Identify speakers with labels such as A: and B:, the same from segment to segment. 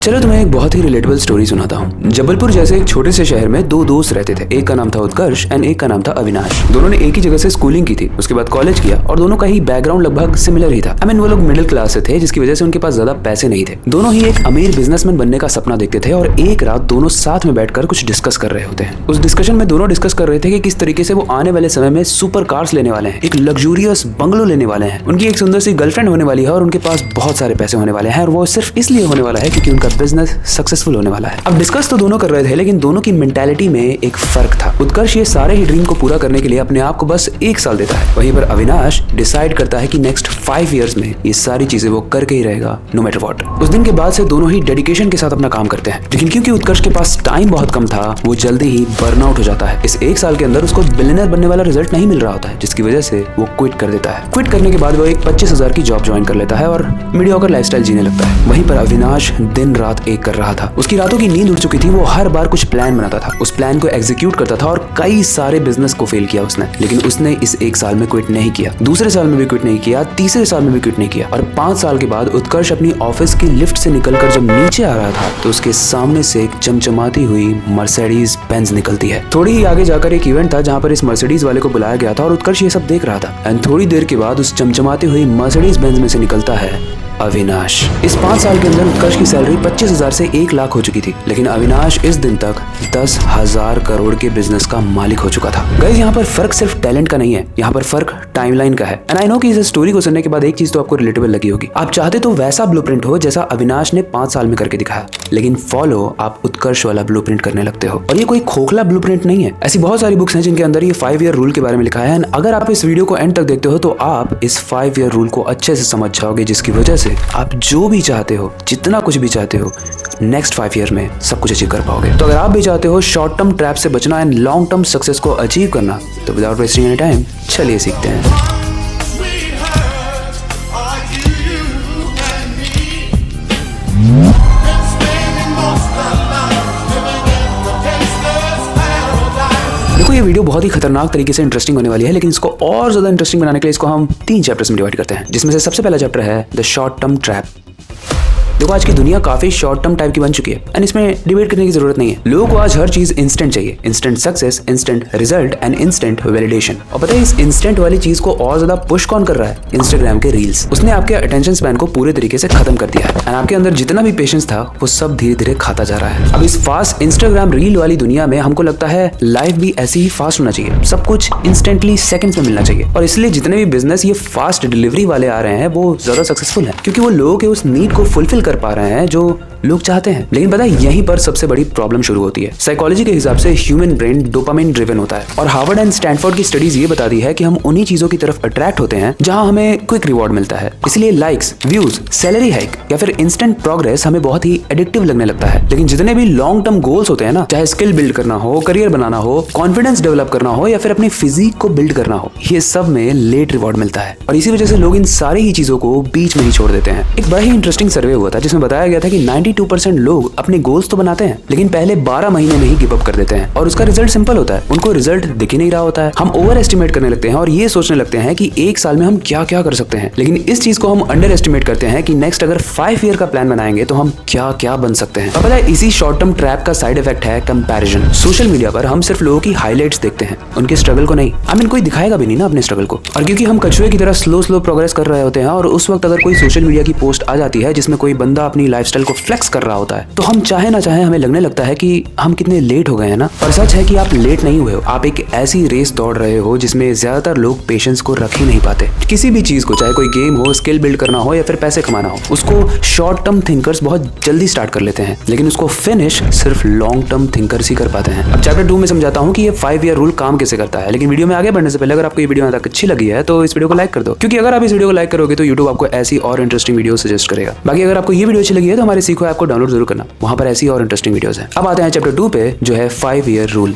A: चलो तुम्हें एक बहुत ही रिलेटेबल स्टोरी सुनाता हूँ। जबलपुर जैसे एक छोटे से शहर में दो दोस्त रहते थे। एक का नाम था उत्कर्ष एंड एक का नाम था अविनाश। दोनों ने एक ही जगह से स्कूलिंग की थी, उसके बाद कॉलेज किया और दोनों का ही बैकग्राउंड लगभग सिमिलर ही था। वो लोग मिडिल क्लास से थे, जिसकी वजह से उनके पास ज्यादा पैसे नहीं थे। दोनों ही एक अमीर बिजनेसमैन बनने का सपना देखते थे और एक रात दोनों साथ में बैठकर कुछ डिस्कस कर रहे होते हैं। उस डिस्कशन में दोनों डिस्कस कर रहे थे कि किस तरीके से वो आने वाले समय में सुपर कार्स लेने वाले हैं, एक लग्जूरियस बंगलो लेने वाले हैं, उनकी एक सुंदर सी गर्लफ्रेंड होने वाली है और उनके पास बहुत सारे पैसे होने वाले हैं और वो सिर्फ इसलिए होने वाला है क्योंकि उनका बिजनेस सक्सेसफुल होने वाला है। अब डिस्कस तो दोनों कर रहे थे, लेकिन दोनों की मेंटालिटी में एक फर्क था। उत्कर्ष ये सारे ही ड्रीम को पूरा करने के लिए अपने आप को बस 1 साल देता है, वहीं पर अविनाश डिसाइड करता है कि नेक्स्ट 5 इयर्स में ये सारी चीजें वो करके ही रहेगा, नो मैटर व्हाट। उस दिन के बाद से दोनों ही डेडिकेशन के साथ अपना काम करते हैं, लेकिन क्योंकि उत्कर्ष के पास टाइम बहुत कम था, वो जल्दी ही बर्नआउट हो जाता है। इस 1 साल के अंदर उसको बिलियनर बनने वाला रिजल्ट नहीं मिल रहा होता है, जिसकी वजह से वो क्विट कर देता है। क्विट करने के बाद वो एक 25,000 की जॉब ज्वाइन कर लेता है और मीडियोकर लाइफस्टाइल जीने लगता है। वहीं पर अविनाश दिन रात एक कर रहा था। उसकी रातों की नींद उड़ चुकी थी। वो हर बार कुछ प्लान बनाता था, उस प्लान को एग्जीक्यूट करता था और कई सारे बिजनेस को फेल किया उसने, लेकिन उसने इस 1 साल में क्विट नहीं किया, दूसरे साल में भी क्विट नहीं किया, तीसरे साल में भी क्विट नहीं किया और 5 साल के बाद उत्कर्ष अपनी ऑफिस की लिफ्ट से निकलकर जब नीचे आ रहा था तो उसके सामने से एक चमचमाती हुई मर्सिडीज बेंज निकलती है। थोड़ी ही आगे जाकर एक इवेंट था जहां पर इस मर्सिडीज वाले को बुलाया गया था और उत्कर्ष ये सब देख रहा था। एंड थोड़ी देर के बाद उस चमचमाती हुई मर्सिडीज बेंज में से निकलता है अविनाश। इस 5 साल के अंदर उत्कर्ष की सैलरी 25,000 से 1 लाख हो चुकी थी, लेकिन अविनाश इस दिन तक 10,000 करोड़ के बिजनेस का मालिक हो चुका था। गाइस, यहाँ पर फर्क सिर्फ टैलेंट का नहीं है, यहाँ पर फर्क टाइमलाइन का है। एंड आई नो कि इस स्टोरी को सुनने के बाद एक चीज तो आपको रिलेटेबल लगी होगी। आप चाहते तो वैसा ब्लूप्रिंट हो जैसा अविनाश ने 5 साल में करके दिखाया, लेकिन फॉलो आप उत्कर्ष वाला ब्लूप्रिंट करने लगते हो। और ये कोई खोखला ब्लूप्रिंट नहीं है। ऐसी बहुत सारी बुक्स हैं जिनके अंदर ये 5 ईयर रूल के बारे में लिखा है। अगर आप इस वीडियो को एंड तक देखते हो तो आप इस 5 ईयर रूल को अच्छे से समझ जाओगे, जिसकी वजह से आप जो भी चाहते हो, जितना कुछ भी चाहते हो, नेक्स्ट 5 ईयर में सब कुछ अचीव कर पाओगे। तो अगर आप भी चाहते हो शॉर्ट टर्म ट्रैप से बचना एंड लॉन्ग टर्म सक्सेस को अचीव करना, तो विदाउट वेस्टिंग एनी टाइम चलिए सीखते हैं। देखो, ये वीडियो बहुत ही खतरनाक तरीके से इंटरेस्टिंग होने वाली है, लेकिन इसको और ज्यादा इंटरेस्टिंग बनाने के लिए इसको हम 3 चैप्टर्स में डिवाइड करते हैं, जिसमें से सबसे पहला चैप्टर है द शॉर्ट टर्म ट्रैप। देखो, आज की दुनिया काफी शॉर्ट टर्म टाइप की बन चुकी है एंड इसमें डिबेट करने की जरूरत नहीं है। लोगों को आज हर चीज इंस्टेंट चाहिए, instant success, instant result and instant validation. और पता है इस इंस्टेंट वाली चीज को और ज्यादा पुश कौन कर रहा है? इंस्टाग्राम के रील्स। उसने आपके अटेंशन स्पैन को पूरे तरीके से खत्म कर दिया है एंड आपके अंदर जितना भी पेशेंस था वो सब धीरे धीरे खाता जा रहा है। अब इस फास्ट इंस्टाग्राम रील वाली दुनिया में हमको लगता है लाइफ भी ऐसी ही फास्ट होना चाहिए, सब कुछ इंस्टेंटली सेकंड्स में मिलना चाहिए। और इसलिए जितने भी बिजनेस ये फास्ट डिलीवरी वाले आ रहे हैं वो ज्यादा सक्सेसफुल है, क्योंकि वो लोगों के उस नीड को फुलफिल कर पा रहे हैं जो लोग चाहते हैं। लेकिन पता है यहीं पर सबसे बड़ी प्रॉब्लम शुरू होती है। साइकोलॉजी के हिसाब से ह्यूमन ब्रेन डोपामिन ड्रिवन होता है और हार्वर्ड एंड स्टैनफोर्ड की स्टडीज ये बताती है कि हम उन्हीं चीजों की तरफ अट्रैक्ट होते हैं जहां हमें क्विक रिवॉर्ड मिलता है। इसलिए लाइक्स, व्यूज, सैलरी हाइक या फिर इंस्टेंट प्रोग्रेस हमें बहुत ही एडिक्टिव लगने लगता है। लेकिन जितने भी लॉन्ग टर्म गोल्स होते हैं ना, चाहे स्किल बिल्ड करना हो, करियर बनाना हो, कॉन्फिडेंस डेवलप करना हो या फिर अपनी फिजिक को बिल्ड करना हो, ये सब में लेट रिवॉर्ड मिलता है और इसी वजह से लोग इन सारी ही चीजों को बीच में ही छोड़ देते हैं। एक बड़ा ही इंटरेस्टिंग सर्वे हुआ था जिसमें बताया गया था कि 92% लोग अपने गोल्स तो बनाते हैं, लेकिन पहले 12 महीने में ही गिव अप कर देते हैं और उसका रिजल्ट सिंपल होता है, उनको रिजल्ट दिख ही नहीं रहा होता है। हम ओवर एस्टिमेट करने लगते हैं और ये सोचने लगते हैं कि 1 साल में हम क्या क्या कर सकते हैं, लेकिन इस चीज को हम अंडर एस्टिमेट करते हैं कि नेक्स्ट अगर 5 ईयर का प्लान बनाएंगे तो हम क्या क्या बन सकते हैं। अब पता है इसी शॉर्ट टर्म ट्रैप का साइड इफेक्ट है कंपैरिजन। सोशल मीडिया पर हम सिर्फ लोगों की हाईलाइट्स देखते हैं, उनके स्ट्रगल को नहीं। कोई दिखाएगा भी नहीं ना अपने स्ट्रगल को। और क्योंकि हम कछुए की तरह स्लो प्रोग्रेस कर रहे होते हैं और उस वक्त अगर कोई सोशल मीडिया की पोस्ट आ जाती है जिसमें कोई बंदा अपनी लाइफस्टाइल को फ्लेक्स कर रहा होता है, तो हम चाहे ना चाहे हमें लगने लगता है कि हम कितने लेट हो गए हैं ना। और सच है कि आप लेट नहीं हुए हो, आप एक ऐसी रेस दौड़ रहे हो जिसमें ज्यादातर लोग पेशेंस को रख ही नहीं पाते। किसी भी चीज को, चाहे कोई गेम हो, स्किल बिल्ड करना हो या फिर पैसे कमाना हो, उसको शॉर्ट टर्म थिंकर्स बहुत जल्दी स्टार्ट कर लेते हैं, लेकिन उसको फिनिश सिर्फ लॉन्ग टर्म थिंकर्स ही कर पाते हैं। अब चैप्टर 2 में समझाता हूँ कि ये 5 ईयर रूल काम कैसे करता है, लेकिन वीडियो में आगे बढ़ने से पहले अगर आपको ये वीडियो यहाँ तक अच्छी लगी है तो इस वीडियो को लाइक कर दो, क्योंकि अगर आप इस वीडियो को लाइक करोगे तो यूट्यूब आपको ऐसी और इंटरेस्टिंग वीडियो सजेस्ट करेगा। बाकी अगर आपको ये वीडियो अच्छी लगी है तो हमारे सीखो ऐप को डाउनलोड जरूर करना, वहां पर ऐसी और इंटरेस्टिंग वीडियोस हैं। अब आते हैं चैप्टर 2 पे, जो है 5 ईयर रूल।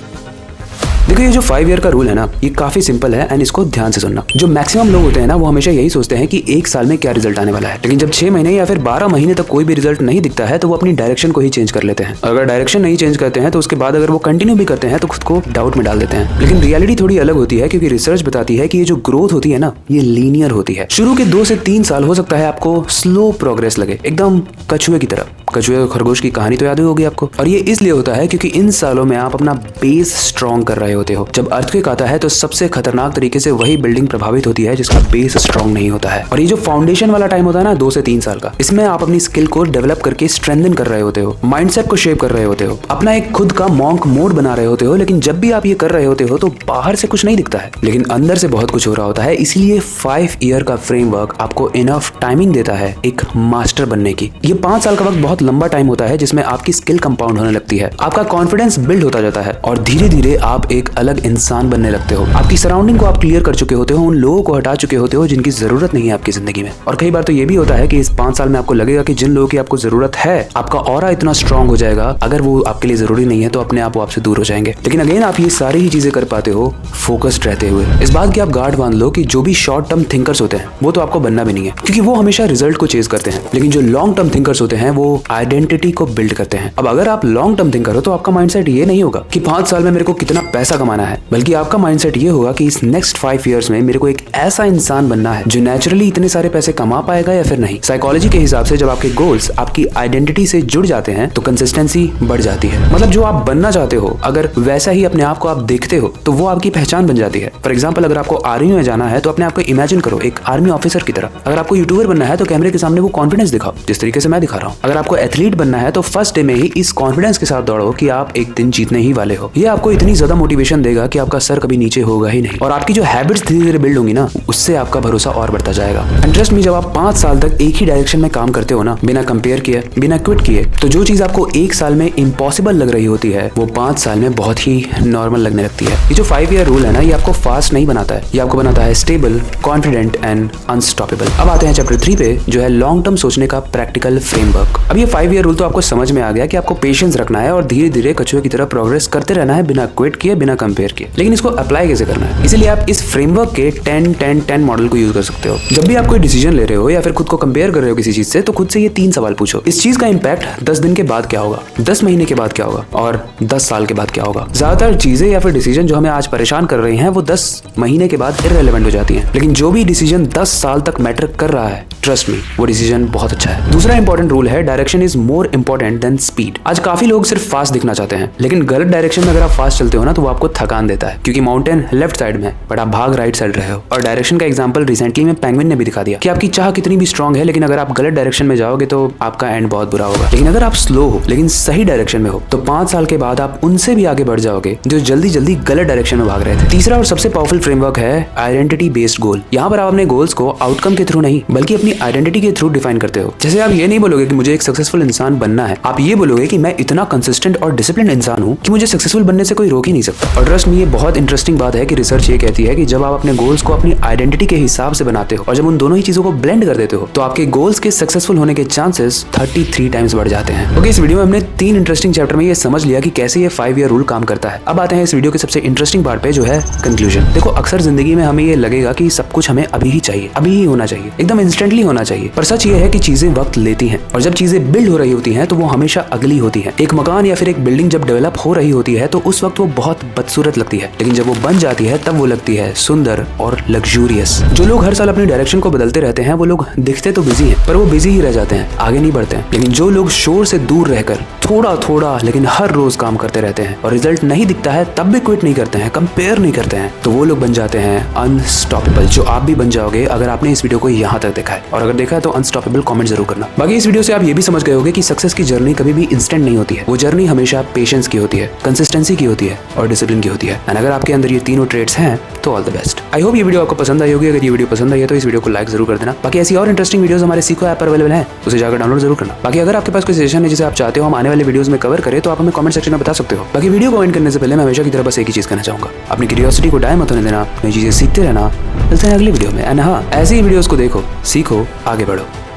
A: देखो, ये जो 5 ईयर का रूल है ना, ये काफी सिंपल है एंड इसको ध्यान से सुनना। जो मैक्सिमम लोग होते हैं ना, वो हमेशा यही सोचते हैं कि 1 साल में क्या रिजल्ट आने वाला है, लेकिन जब 6 महीने या फिर 12 महीने तक कोई भी रिजल्ट नहीं दिखता है तो वो अपनी डायरेक्शन को ही चेंज कर लेते हैं। अगर डायरेक्शन नहीं चेंज करते हैं तो उसके बाद अगर वो कंटिन्यू भी करते हैं तो खुद को डाउट में डाल देते हैं। लेकिन रियलिटी थोड़ी अलग होती है, क्योंकि रिसर्च बताती है कि ये जो ग्रोथ होती है ना, ये लीनियर होती है। शुरू के 2 से 3 साल हो सकता है आपको स्लो प्रोग्रेस लगे, एकदम कछुए की तरह, कछुए और खरगोश की कहानी तो याद ही होगी आपको। और ये इसलिए होता है क्योंकि इन सालों में आप अपना बेस स्ट्रॉन्ग कर रहे होते हो। जब अर्थक्वेक आता है तो सबसे खतरनाक तरीके से वही बिल्डिंग प्रभावित होती है जिसका बेस स्ट्रॉन्ग नहीं होता है। और ये जो फाउंडेशन वाला टाइम होता है ना 2 से 3 साल का, इसमें आप अपनी स्किल को डेवलप करके स्ट्रेंथन कर रहे होते हो, माइंडसेट को शेप कर रहे होते हो, अपना एक खुद का मॉन्क मोड बना रहे होते हो। लेकिन जब भी आप ये कर रहे होते हो तो बाहर से कुछ नहीं दिखता है, लेकिन अंदर से बहुत कुछ हो रहा होता है। इसीलिए 5 ईयर का फ्रेमवर्क आपको इनफ टाइमिंग देता है एक मास्टर बनने की। ये 5 साल का वक्त बहुत लंबा टाइम होता है जिसमें आपकी स्किल कंपाउंड होने लगती है, आपका कॉन्फिडेंस बिल्ड होता जाता है और धीरे धीरे आप एक अलग इंसान बनने लगते हो। आपकी सराउंडिंग को आप क्लियर कर चुके होते हो, उन लोगों को हटा चुके होते हो जिनकी जरूरत नहीं है आपकी जिंदगी में। और कई बार तो ये भी होता है कि इस 5 साल में आपको लगेगा कि जिन लोगों की आपको जरूरत है, आपका ऑरा इतना स्ट्रांग हो जाएगा, अगर वो आपके लिए जरूरी नहीं है तो अपने आप वो आपसे दूर हो जाएंगे। लेकिन अगेन आप ये सारी ही चीजें कर पाते हो फोकस्ड रहते हुए। इस बात की आप गार्ड बांध लो कि जो भी शॉर्ट टर्म थिंकर्स होते हैं वो तो आपको बनना भी नहीं है, क्योंकि वो हमेशा रिजल्ट को चेज करते हैं। लेकिन जो लॉन्ग टर्म थिंकर्स होते हैं वो आइडेंटिटी को बिल्ड करते हैं। अब अगर आप लॉन्ग टर्म थिंकर हो तो आपका माइंडसेट ये नहीं होगा कि 5 साल में मेरे को कितना पैसा कमाना है, बल्कि आपका माइंडसेट ये होगा कि इस नेक्स्ट 5 इयर्स में मेरे को एक ऐसा इंसान बनना है जो नेचुरली इतने सारे पैसे कमा पाएगा या फिर नहीं। साइकोलॉजी के हिसाब से जब आपके गोल्स आपकी आइडेंटिटी से जुड़ जाते हैं तो कंसिस्टेंसी बढ़ जाती है। मतलब जो आप बनना चाहते हो अगर वैसा ही अपने आप को आप देखते हो तो वो आपकी पहचान बन जाती है। फॉर एग्जाम्पल, अगर आपको आर्मी में जाना है तो अपने आप को इमेजिन करो एक आर्मी ऑफिसर की तरह। अगर आपको यूट्यूबर बनना है तो कैमरे के सामने वो कॉन्फिडेंस दिखाओ जिस तरीके से मैं दिखा रहा हूँ। अगर आपको एथलीट बनना है तो फर्स्ट डे में ही इस कॉन्फिडेंस के साथ दौड़ो कि आप एक दिन जीतने ही वाले हो। ये आपको इतनी ज्यादा मोटिवेशन देगा कि आपका सर कभी नीचे होगा ही नहीं। और आपकी जो हैबिट्स धीरे धीरे बिल्ड होंगी ना, उससे आपका भरोसा और बढ़ता जाएगा। एंड ट्रस्ट मी, जब आप 5 साल तक एक ही डायरेक्शन में काम करते हो ना, बिना कंपेयर किए, बिना क्विट किए, तो जो चीज आपको 1 साल में इम्पॉसिबल लग रही होती है वो 5 साल में बहुत ही नॉर्मल लगने लगती है। ये जो 5 ईयर रूल है ना, ये आपको फास्ट नहीं बनाता है, ये आपको बनाता है स्टेबल, कॉन्फिडेंट एंड अनस्टॉपेबल। अब आते हैं चैप्टर 3 पे, जो है लॉन्ग टर्म सोचने का प्रैक्टिकल फ्रेमवर्क। अब ये 5 ईयर रूल तो आपको समझ में आ गया कि आपको पेशेंस रखना है और धीरे धीरे कछुए की तरह प्रोग्रेस करते रहना है बिना क्विट किए, बिना कंपेयर किए। लेकिन इसको अप्लाई कैसे करना है, इसीलिए आप इस फ्रेमवर्क के 10-10-10 मॉडल को यूज कर सकते हो। जब भी आप कोई डिसीजन ले रहे हो या फिर खुद को कंपेयर कर रहे हो किसी चीज से, तो खुद से ये 3 सवाल पूछो। इस चीज का इंपैक्ट 10 दिन के बाद क्या होगा, 10 महीने के बाद क्या होगा और 10 साल के बाद क्या होगा। ज्यादातर चीजें या फिर डिसीजन जो हमें आज परेशान कर रही हैं वो 10 महीने के बाद इररिलेवेंट हो जाती हैं। लेकिन जो भी डिसीजन 10 साल तक मैटर कर रहा है, ट्रस्ट मी, वो डिसीजन बहुत अच्छा है। दूसरा इंपॉर्टेंट रूल है, direction is more important than speed. आज काफी लोग सिर्फ फास्ट दिखना चाहते हैं, लेकिन गलत डायरेक्शन में अगर आप फास्ट चलते हो ना तो वो आपको थकान देता है, क्योंकि माउंटेन लेफ्ट साइड में है बट आप भाग राइट साइड रहे हो। और डायरेक्शन का एग्जांपल रिसेंटली में पेंगुइन ने भी दिखा दिया कि आपकी चाह कितनी भी स्ट्रांग है, लेकिन अगर आप गलत डायरेक्शन में जाओगे तो आपका एंड बहुत बुरा होगा। लेकिन अगर आप स्लो हो लेकिन सही डायरेक्शन में हो तो 5 साल के बाद आप उनसे भी आगे बढ़ जाओगे जो जल्दी जल्दी गलत डायरेक्शन में भाग रहे थे। तीसरा और सबसे पावरफुल फ्रेमवर्क है आइडेंटिटी बेस्ड गोल। यहाँ पर आप अपने गोल्स को आउटकम के थ्रू नहीं बल्कि अपनी आइडेंटिटी के थ्रू डिफाइन करते हो। जैसे आप ये नहीं बोलोगे कि मुझे एक सक्सेसफुल इंसान बनना है, आप ये बोलोगे कि मैं इतना कंसिस्टेंट और डिसिप्लिन इंसान हूँ कि मुझे सक्सेसफुल बनने से कोई रोक ही नहीं सकता। और ट्रस्ट में ये बहुत इंटरेस्टिंग बात है कि रिसर्च ये कहती है कि जब आप अपने गोल्स को अपनी आइडेंटिटी के हिसाब से बनाते हो और जब उन दोनों ही चीजों को ब्लेंड कर देते हो तो आपके गोल्स के सक्सेसफुल होने के चांसेस 33 टाइम्स बढ़ जाते हैं। ओके, इस वीडियो में हमने 3 इंटरेस्टिंग चैप्टर में ये समझ लिया कि कैसे ये 5 ईयर रूल काम करता है। अब आते हैं इस वीडियो के सबसे इंटरेस्टिंग पार्ट पे, जो है कंक्लूजन। देखो, अक्सर जिंदगी में हमें ये लगेगा कि सब कुछ हमें अभी ही चाहिए, अभी ही होना चाहिए, एकदम इंस्टेंटली होना चाहिए। पर सच ये है कि चीजें वक्त लेती हैं और जब चीजें बिल्ड हो रही होती हैं तो वो हमेशा अगली होती है। एक मकान या फिर एक बिल्डिंग जब डेवलप हो रही होती है तो उस वक्त वो बहुत बदसूरत लगती है, लेकिन जब वो बन जाती है तब वो लगती है सुंदर और लग्जूरियस। जो लोग हर साल अपनी डायरेक्शन को बदलते रहते हैं वो लोग दिखते तो बिजी हैं पर वो बिजी ही रह जाते हैं, आगे नहीं बढ़ते हैं। लेकिन जो लोग शोर से दूर रहकर थोड़ा थोड़ा लेकिन हर रोज काम करते रहते हैं और रिजल्ट नहीं दिखता है तब भी क्विट नहीं करते हैं, कंपेयर नहीं करते हैं, तो वो लोग बन जाते हैं अनस्टॉपेबल। जो आप भी बन जाओगे अगर आपने इस वीडियो को यहाँ तक देखा है, और अगर देखा है तो अनस्टॉपेबल कमेंट जरूर करना। बाकी इस वीडियो से आप ये भी समझ गए होंगे कि सक्सेस की जर्नी कभी भी इंस्टेंट नहीं होती है। वो जर्नी हमेशा पेशेंस की होती है, कंसिस्टेंसी की होती है और डिसिप्लिन की होती है। एंड अगर आपके अंदर ये तीनों ट्रेड्स हैं तो all the best. I hope ये वीडियो आपको पसंद आई होगी। अगर ये वीडियो पसंद आई है तो इस वीडियो को लाइक जरूर कर देना। बाकी ऐसी और इंटरेस्टिंग वीडियोस हमारे सीखो ऐप पर अवेलेबल है, उसे जाकर डाउनलोड जरूर करना। बाकी अगर आपके पास कोई सजेशन है जिसे आप चाहते हो हम आने वाले वीडियोस में कवर करें तो आप हमें कमेंट सेक्शन में बता सकते हो। बाकी वीडियो को एंड करने से पहले मैं हमेशा की तरह बस एक ही चीज कहना चाहूंगा, अपनी क्यूरियोसिटी को डाय मत होने देना, नई चीजें सीखते रहना। मिलते हैं अगली वीडियो में। एंड हाँ, ऐसी ही वीडियोस को देखो, सीखो, आगे बढ़ो।